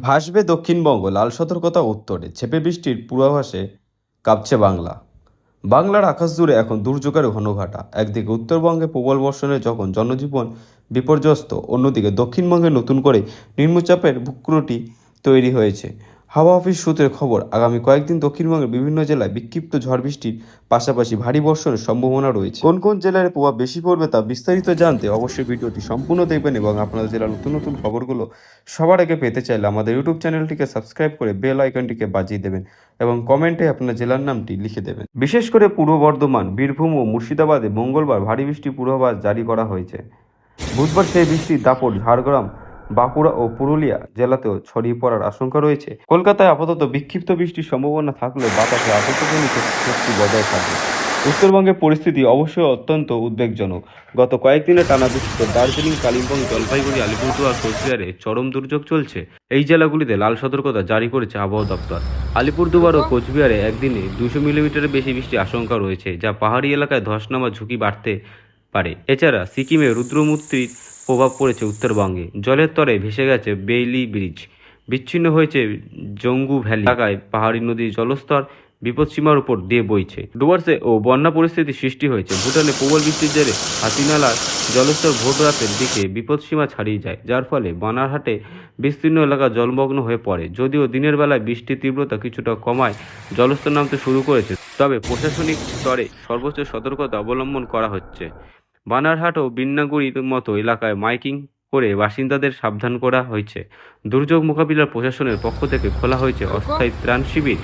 ভাসবে দক্ষিণবঙ্গ, লাল সতর্কতা উত্তরে, ঝেঁপে বৃষ্টির পূর্বাভাসে কাঁপছে বাংলা। বাংলার আকাশ জুড়ে এখন দুর্যোগের ঘনঘটা। একদিকে উত্তরবঙ্গে প্রবল বর্ষণে যখন জনজীবন বিপর্যস্ত, অন্যদিকে দক্ষিণবঙ্গে নতুন করে নিম্নচাপের ভূকুটি তৈরি হয়েছে। হাওয়া অফিস সূত্রের খবর, আগামী কয়েকদিন দক্ষিণবঙ্গের বিভিন্ন জেলায় বিক্ষিপ্ত ঝড় বৃষ্টির পাশাপাশি ভারী বর্ষণের সম্ভাবনা রয়েছে। কোন কোন জেলার প্রভাব বেশি পড়বে তা বিস্তারিত জানতে অবশ্যই ভিডিওটি সম্পূর্ণ দেখবেন, এবং আপনাদের জেলার নতুন নতুন খবরগুলো সবার আগে পেতে চাইলে আমাদের ইউটিউব চ্যানেলটিকে সাবস্ক্রাইব করে বেল আইকনটিকে বাজিয়ে দেবেন এবং কমেন্টে আপনার জেলার নামটি লিখে দেবেন। বিশেষ করে পূর্ব বর্ধমান, বীরভূম ও মুর্শিদাবাদে মঙ্গলবার ভারী বৃষ্টির পূর্বাভাস জারি করা হয়েছে। বুধবার সেই বৃষ্টির দাপট ঝাড়গ্রাম, বাঁকুড়া ও পুরুলিয়া জেলাতেও ছড়িয়ে পড়ার আশঙ্কা রয়েছে। কলকাতায় আপাতত বিক্ষিপ্ত বৃষ্টির সম্ভাবনা থাকলেও বাতাসে আতঙ্কজনক শক্তি বজায় থাকবে। উত্তরবঙ্গের পরিস্থিতি অবশ্যই অত্যন্ত উদ্বেগজনক। গত কয়েকদিনে টানা বৃষ্টিতে দার্জিলিং, কালিম্পং, জলপাইগুড়ি, আলিপুরদুয়ার, কোচবিহারে চরম দুর্যোগ চলছে। এই জেলাগুলিতে লাল সতর্কতা জারি করেছে আবহাওয়া দপ্তর। আলিপুরদুয়ার ও কোচবিহারে একদিনে 200 মিলিমিটারের বেশি বৃষ্টির আশঙ্কা রয়েছে, যা পাহাড়ি এলাকায় ধস নামার ঝুঁকি বাড়তে পারে। এছাড়া সিকিমে রুদ্রমূর্তির প্রভাব পড়েছে উত্তরবঙ্গে। জলের তরে ভেসে গেছে বেইলি ব্রিজ, বিচ্ছিন্ন হয়েছে জঙ্গু ভ্যালি এলাকায় পাহাড়ি নদীর জলস্তর বিপদসীমার উপর দিয়ে বইছে। ডুয়ার্সে ও বন্যা পরিস্থিতি সৃষ্টি হয়েছে। ভুটানে প্রবল বৃষ্টির জেরে হাতিনালার জলস্তর ভোর রাতের দিকে বিপদসীমা ছাড়িয়ে যায়, যার ফলে বানারহাটে বিস্তীর্ণ এলাকা জলমগ্ন হয়ে পড়ে। যদিও দিনের বেলায় বৃষ্টির তীব্রতা কিছুটা কমায় জলস্তর নামতে শুরু করেছে, তবে প্রশাসনিক স্তরে সর্বোচ্চ সতর্কতা অবলম্বন করা হচ্ছে। বানারহাট ও বিন্নাগুড়ির মতো এলাকায় মাইকিং করে বাসিন্দাদের সাবধান করা হয়েছে। দুর্যোগ মোকাবিলার প্রশাসনের পক্ষ থেকে খোলা হয়েছে অস্থায়ী ত্রাণ শিবির।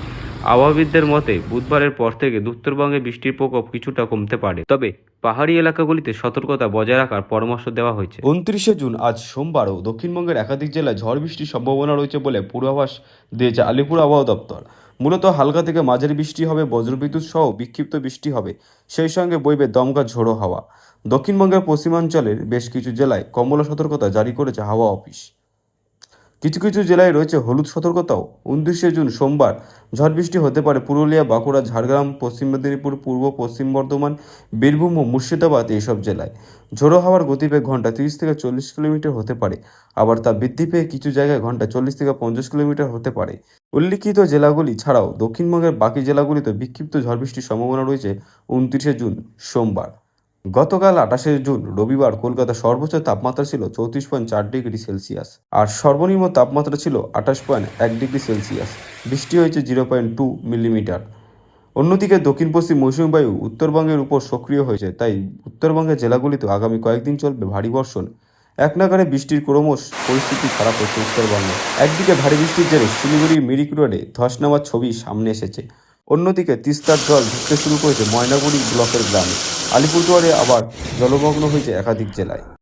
আবহাওয়াবিদদের মতে বুধবারের পর থেকে উত্তরবঙ্গে বৃষ্টির প্রকোপ কিছুটা কমতে পারে, তবে পাহাড়ি এলাকাগুলিতে সতর্কতা বজায় রাখার পরামর্শ দেওয়া হয়েছে। 29শে জুন আজ সোমবারও দক্ষিণবঙ্গের একাধিক জেলায় ঝড় বৃষ্টির সম্ভাবনা রয়েছে বলে পূর্বাভাস দিয়েছে আলিপুর আবহাওয়া দপ্তর। মূলত হালকা থেকে মাঝারি বৃষ্টি হবে, বজ্রবিদ্যুৎ সহ বিক্ষিপ্ত বৃষ্টি হবে, সেই সঙ্গে বইবে দমকা ঝোড়ো হাওয়া। দক্ষিণবঙ্গের পশ্চিমাঞ্চলের বেশ কিছু জেলায় কমলা সতর্কতা জারি করেছে হাওয়া অফিস। কিছু কিছু জেলায় রয়েছে হলুদ সতর্কতাও। 29শে জুন সোমবার ঝড় বৃষ্টি হতে পারে পুরুলিয়া, বাঁকুড়া, ঝাড়গ্রাম, পশ্চিম মেদিনীপুর, পূর্ব পশ্চিম বর্ধমান, বীরভূম ও মুর্শিদাবাদ এইসব জেলায়। ঝোড়ো হাওয়ার গতিবেগ ঘন্টা 30 থেকে 40 কিলোমিটার হতে পারে, আবার তা বৃদ্ধি পেয়ে কিছু জায়গায় ঘন্টা 40 থেকে 50 কিলোমিটার হতে পারে। উল্লিখিত জেলাগুলি ছাড়াও দক্ষিণবঙ্গের বাকি জেলাগুলিতে বিক্ষিপ্ত ঝড় বৃষ্টির সম্ভাবনা রয়েছে 29শে জুন সোমবার। গতকাল 28শে জুন রবিবার কলকাতার সর্বোচ্চ তাপমাত্রা ছিল 34.4 ডিগ্রি সেলসিয়াস, আর সর্বনিম্ন তাপমাত্রা ছিল 28.1 ডিগ্রি সেলসিয়াস। বৃষ্টি হয়েছে 0.2 মিলিমিটার। অন্যদিকে দক্ষিণ পশ্চিম মৌসুমী বায়ু উত্তরবঙ্গের উপর সক্রিয় হয়েছে, তাই উত্তরবঙ্গের জেলাগুলিতে আগামী কয়েকদিন চলবে ভারী বর্ষণ। এক নাগাড়ে বৃষ্টির ক্রমশ পরিস্থিতি খারাপ হচ্ছে উত্তরবঙ্গে। একদিকে ভারী বৃষ্টির জেরে শিলিগুড়ির মিরিক রোডে ধস নামার ছবি সামনে এসেছে, অন্যদিকে তিস্তার জল ঢুকতে শুরু করেছে ময়নাগুড়ি ব্লকের গ্রামে। আলিপুরদুয়ারে আবার জলমগ্ন হয়েছে একাধিক জেলায়।